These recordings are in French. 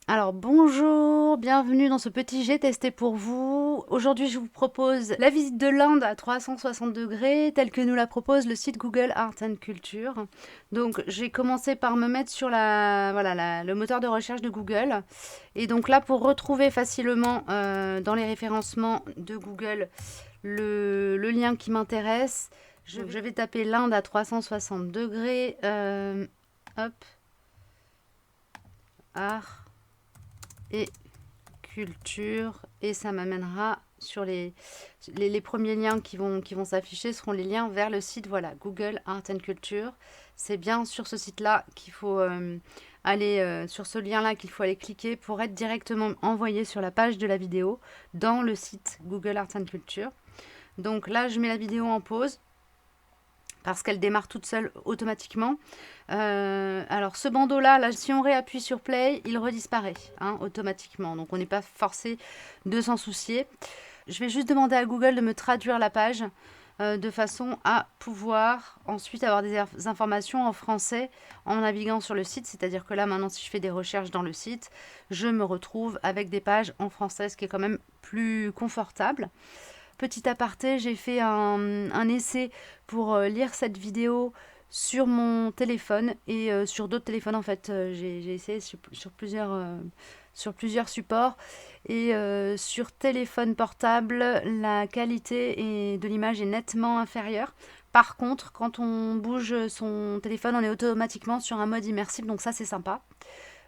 Alors bonjour, bienvenue dans ce petit jet testé pour vous. Aujourd'hui je vous propose la visite de l'Inde à 360 degrés telle que nous la propose le site Google Art and Culture. Donc j'ai commencé par me mettre sur le moteur de recherche de Google. Et donc là pour retrouver facilement dans les référencements de Google le lien qui m'intéresse, je vais taper l'Inde à 360 degrés. Hop, art et culture et ça m'amènera sur les premiers liens qui vont s'afficher seront les liens vers le site, voilà, Google Art and Culture. C'est bien sur ce site-là qu'il faut aller, sur ce lien-là qu'il faut aller cliquer pour être directement envoyé sur la page de la vidéo dans le site Google Art and Culture. Donc là, je mets la vidéo en pause parce qu'elle démarre toute seule automatiquement. Alors ce bandeau-là, là, si on réappuie sur Play, il redisparaît automatiquement. Donc on n'est pas forcé de s'en soucier. Je vais juste demander à Google de me traduire la page de façon à pouvoir ensuite avoir des informations en français en naviguant sur le site. C'est-à-dire que là, maintenant, si je fais des recherches dans le site, je me retrouve avec des pages en français, ce qui est quand même plus confortable. Petit aparté, j'ai fait un essai pour lire cette vidéo sur mon téléphone et sur d'autres téléphones en fait. J'ai essayé sur plusieurs supports et sur téléphone portable, la qualité de l'image est nettement inférieure. Par contre, quand on bouge son téléphone, on est automatiquement sur un mode immersif, donc ça c'est sympa.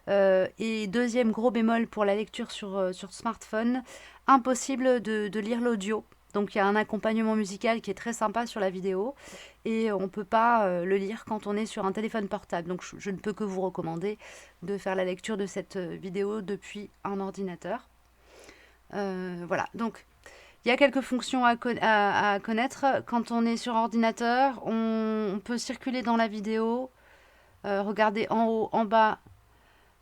Et deuxième gros bémol pour la lecture sur smartphone, impossible de lire l'audio. Donc il y a un accompagnement musical qui est très sympa sur la vidéo et on ne peut pas le lire quand on est sur un téléphone portable. Donc je ne peux que vous recommander de faire la lecture de cette vidéo depuis un ordinateur. Voilà, donc il y a quelques fonctions à connaître. Quand on est sur ordinateur, on peut circuler dans la vidéo, regarder en haut, en bas,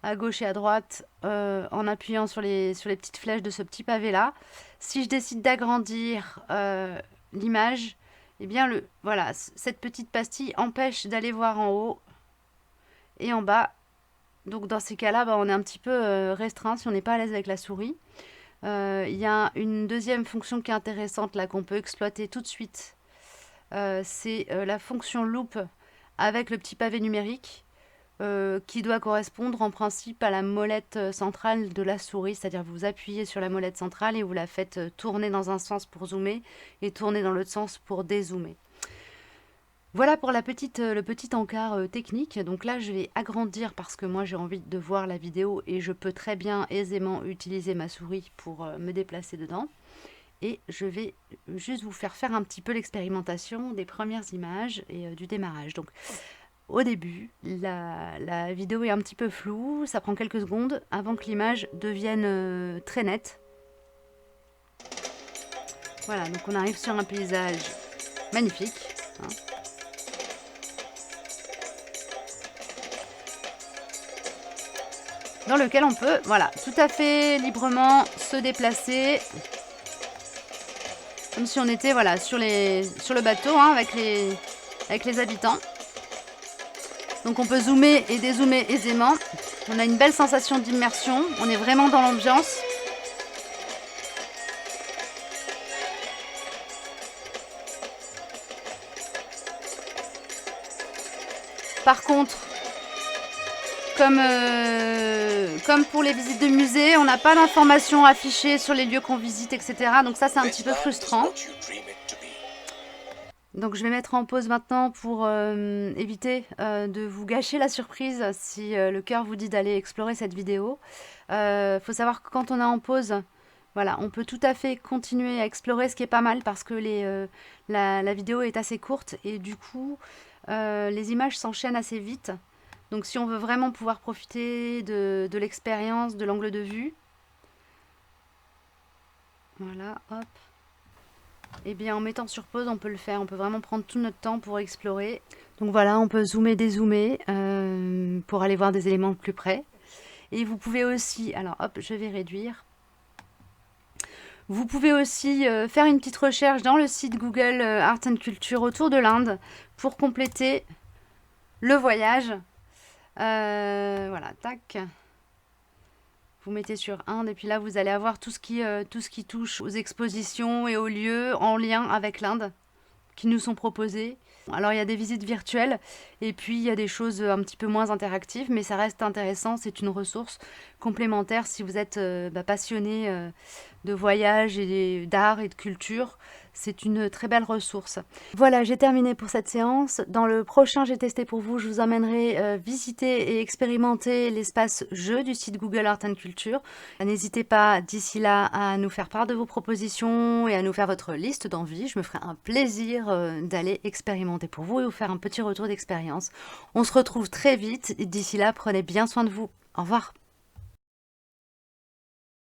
à gauche et à droite en appuyant sur les petites flèches de ce petit pavé là. Si je décide d'agrandir l'image, eh bien voilà, cette petite pastille empêche d'aller voir en haut et en bas. Donc dans ces cas-là, on est un petit peu restreint si on n'est pas à l'aise avec la souris. Il y a une deuxième fonction qui est intéressante là qu'on peut exploiter tout de suite. C'est la fonction loop avec le petit pavé numérique. Qui doit correspondre en principe à la molette centrale de la souris, c'est-à-dire vous appuyez sur la molette centrale et vous la faites tourner dans un sens pour zoomer et tourner dans l'autre sens pour dézoomer. Voilà pour le petit encart technique. Donc là, je vais agrandir parce que moi j'ai envie de voir la vidéo et je peux très bien aisément utiliser ma souris pour me déplacer dedans. Et je vais juste vous faire un petit peu l'expérimentation des premières images et du démarrage. Donc au début, la vidéo est un petit peu floue, ça prend quelques secondes avant que l'image devienne très nette. Voilà, donc on arrive sur un paysage magnifique, hein, dans lequel on peut, voilà, tout à fait librement se déplacer, comme si on était, voilà, sur le bateau avec les habitants. Donc on peut zoomer et dézoomer aisément. On a une belle sensation d'immersion, on est vraiment dans l'ambiance. Par contre, comme pour les visites de musée, on n'a pas d'informations affichées sur les lieux qu'on visite, etc. Donc ça, c'est un petit peu frustrant. Donc je vais mettre en pause maintenant pour éviter de vous gâcher la surprise si le cœur vous dit d'aller explorer cette vidéo. Faut savoir que quand on est en pause, voilà, on peut tout à fait continuer à explorer, ce qui est pas mal parce que la vidéo est assez courte et du coup, les images s'enchaînent assez vite. Donc si on veut vraiment pouvoir profiter de l'expérience, de l'angle de vue, voilà, hop. Et bien en mettant sur pause, on peut le faire. On peut vraiment prendre tout notre temps pour explorer. Donc voilà, on peut zoomer, dézoomer pour aller voir des éléments de plus près. Et vous pouvez aussi, alors hop, je vais réduire. Vous pouvez aussi faire une petite recherche dans le site Google Art and Culture autour de l'Inde pour compléter le voyage. Voilà, tac. Vous mettez sur Inde et puis là, vous allez avoir tout ce qui touche aux expositions et aux lieux en lien avec l'Inde qui nous sont proposés. Alors il y a des visites virtuelles et puis il y a des choses un petit peu moins interactives, mais ça reste intéressant. C'est une ressource complémentaire si vous êtes passionné de voyage et d'art et de culture. C'est une très belle ressource. Voilà, j'ai terminé pour cette séance. Dans le prochain J'ai testé pour vous, je vous emmènerai visiter et expérimenter l'espace jeu du site Google Art and Culture. N'hésitez pas d'ici là à nous faire part de vos propositions et à nous faire votre liste d'envies. Je me ferai un plaisir d'aller expérimenter pour vous et vous faire un petit retour d'expérience. On se retrouve très vite. D'ici là, prenez bien soin de vous. Au revoir.